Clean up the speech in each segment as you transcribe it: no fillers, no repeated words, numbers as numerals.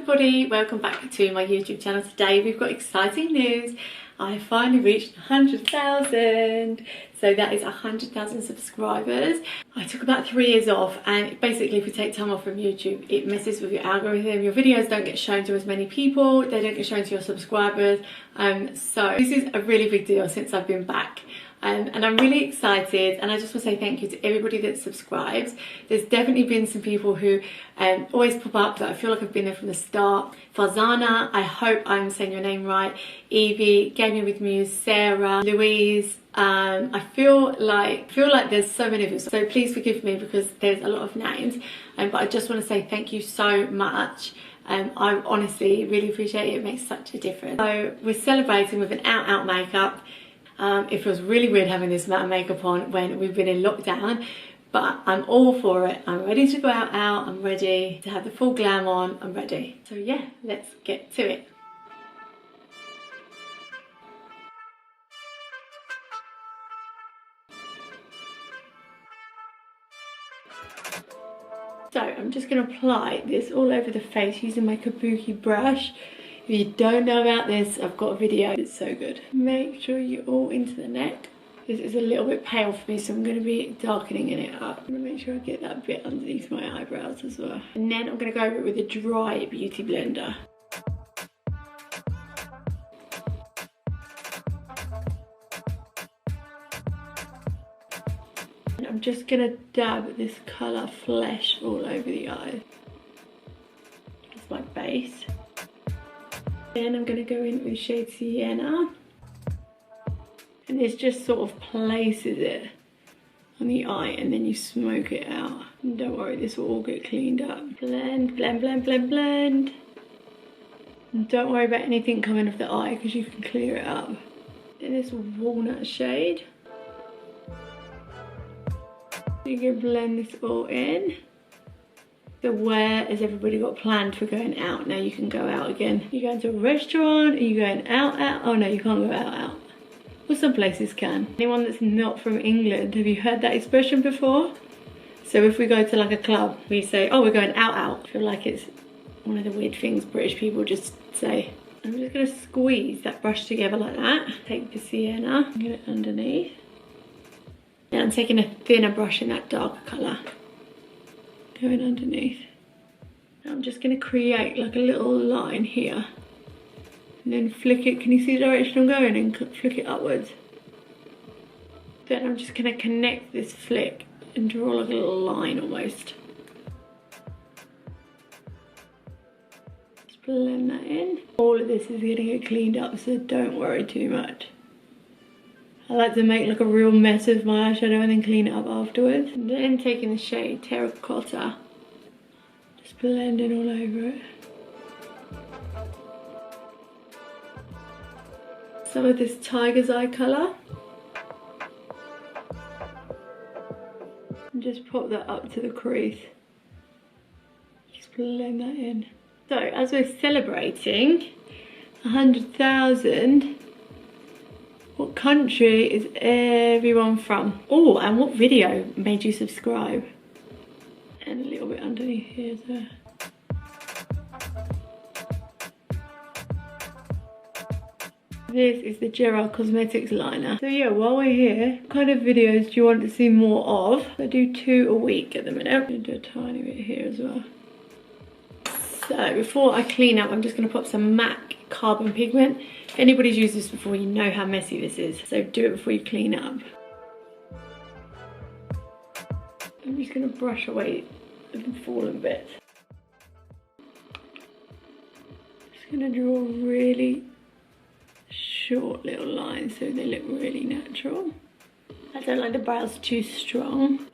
everybody, welcome back to my YouTube channel. Today we've got exciting news. I finally reached 100,000. So that is 100,000 subscribers. I took about 3 years off, and basically if you take time off from YouTube, it messes with your algorithm. Your videos don't get shown to as many people, they don't get shown to your subscribers. So this is a really big deal since I've been back. And I'm really excited, and I just want to say thank you to everybody that subscribes. There's definitely been some people who always pop up that I feel like I've been there from the start. Farzana, I hope I'm saying your name right, Evie, Gaming with Muse, Sarah, Louise. I feel like there's so many of you, so please forgive me because there's a lot of names, but I just want to say thank you so much. I honestly really appreciate it. It makes such a difference. So we're celebrating with an out makeup. It feels really weird having this amount of makeup on when we've been in lockdown, but I'm all for it. I'm ready to go out. I'm ready to have the full glam on. I'm ready. So yeah, let's get to it. So I'm just going to apply this all over the face using my kabuki brush. If you don't know about this, I've got a video. It's so good. Make sure you're all into the neck. This is a little bit pale for me, so I'm going to be darkening it up. I'm going to make sure I get that bit underneath my eyebrows as well. And then I'm going to go over it with a dry beauty blender. And I'm just going to dab this colour Flesh all over the eye. That's my base. Then I'm going to go in with shade Sienna, and this just sort of places it on the eye, and then you smoke it out. And don't worry, this will all get cleaned up. Blend, blend, blend, blend, blend. And don't worry about anything coming off the eye because you can clear it up. Then this walnut shade. You can blend this all in. So where has everybody got planned for going out? Now you can go out again. You're going to a restaurant, are you going out? Oh no, you can't go out. Well, some places can. Anyone that's not from England, have you heard that expression before? So if we go to like a club, we say, oh, we're going out. I feel like it's one of the weird things British people just say. I'm just gonna squeeze that brush together like that. Take the sienna, get it underneath. And I'm taking a thinner brush in that darker colour. Going underneath. Now I'm just going to create like a little line here, and then flick it. Can you see the direction I'm going? And flick it upwards. Then I'm just going to connect this flick and draw like a little line almost. Just blend that in. All of this is going to get cleaned up, so don't worry too much. I like to make like a real mess of my eyeshadow and then clean it up afterwards. And then taking the shade Terracotta, just blending all over it. Some of this tiger's eye colour. And just pop that up to the crease. Just blend that in. So as we're celebrating 100,000, what country is everyone from? Oh, and what video made you subscribe? And a little bit underneath here as well. This is the Gerard Cosmetics liner. So yeah, while we're here, what kind of videos do you want to see more of? I do 2 a week at the minute. I'm going to do a tiny bit here as well. So before I clean up, I'm just going to pop some MAC carbon pigment. If anybody's used this before, you know how messy this is. So do it before you clean up. I'm just going to brush away the fallen bits. Just going to draw really short little lines so they look really natural. I don't like the brows too strong.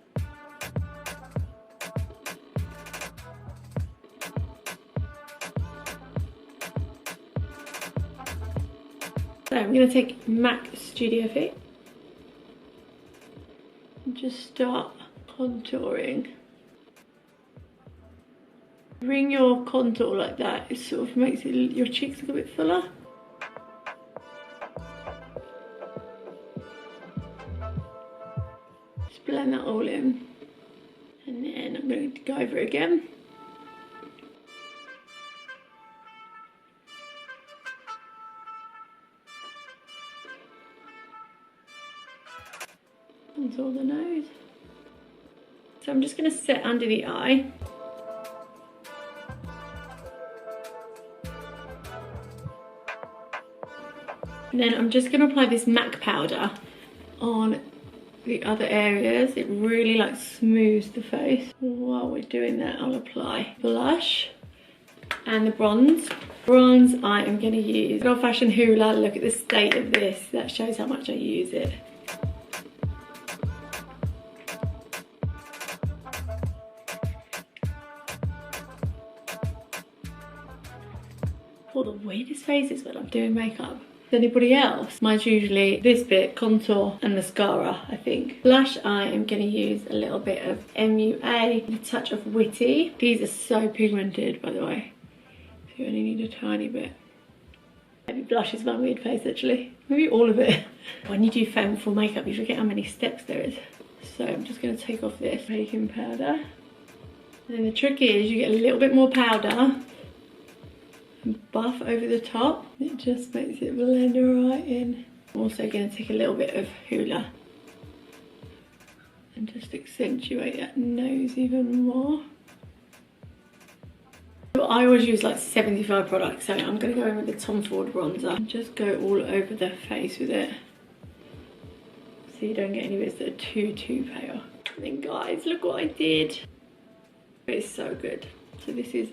So I'm going to take MAC Studio Fit and just start contouring. Bring your contour like that, it sort of makes it, your cheeks look a bit fuller. Just blend that all in. And then I'm going to go over it again. contour the nose. So I'm just going to set under the eye. And then I'm just going to apply this MAC powder on the other areas. It really like smooths the face. While we're doing that, I'll apply blush and the bronze. Bronze I am going to use Old Fashioned Hoola. Look at the state of this. That shows how much I use it. All the weirdest faces when I'm doing makeup. Anybody else? Mine's usually this bit, contour and mascara, I think. Blush, I am going to use a little bit of MUA, a touch of Witty. These are so pigmented, by the way. So you only need a tiny bit. Maybe blush is my weird face, actually. Maybe all of it. When you do femme full makeup, you forget how many steps there is. So I'm just going to take off this baking powder. And then the trick is you get a little bit more powder and buff over the top. It just makes it blend right in. I'm also going to take a little bit of Hoola and just accentuate that nose even more. I always use like 75 products, so I'm going to go in with the Tom Ford bronzer and just go all over the face with it, so you don't get any bits that are too pale. And then guys, look what I did. It's so good. So this is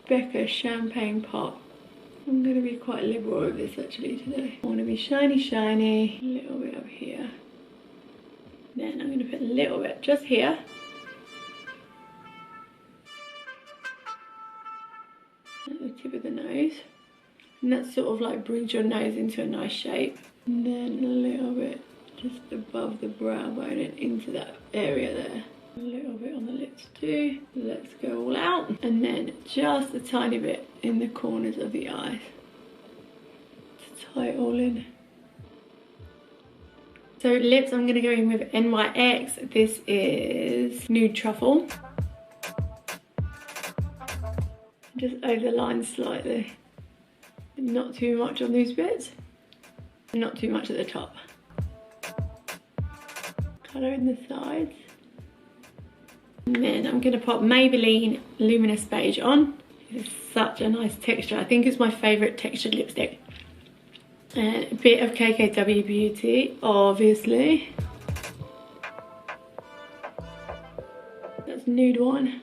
Becca Champagne Pop. I'm going to be quite liberal with this actually today. I want to be shiny, a little bit up here. Then I'm going to put a little bit just here. At the tip of the nose. And that sort of like brings your nose into a nice shape. And then a little bit just above the brow bone and into that area there. A little bit on the lips too. Let's go all out. And then just a tiny bit in the corners of the eyes to tie it all in. So lips, I'm going to go in with NYX. This is Nude Truffle. Just over the line slightly. Not too much on these bits. And not too much at the top. Colour in the sides. And then I'm going to pop Maybelline Luminous Beige on. It's such a nice texture. I think it's my favourite textured lipstick. And a bit of KKW Beauty, obviously. That's Nude One.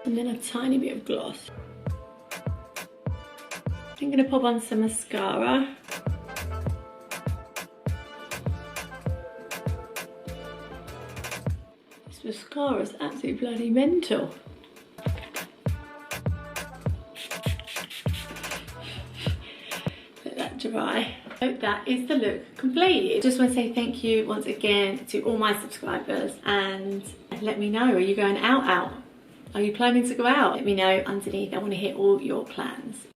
And then a tiny bit of gloss. I'm going to pop on some mascara. Mascara is absolutely bloody mental. Let that dry. So that is the look complete. Just want to say thank you once again to all my subscribers, and let me know, are you going out? Are you planning to go out? Let me know underneath. I want to hear all your plans.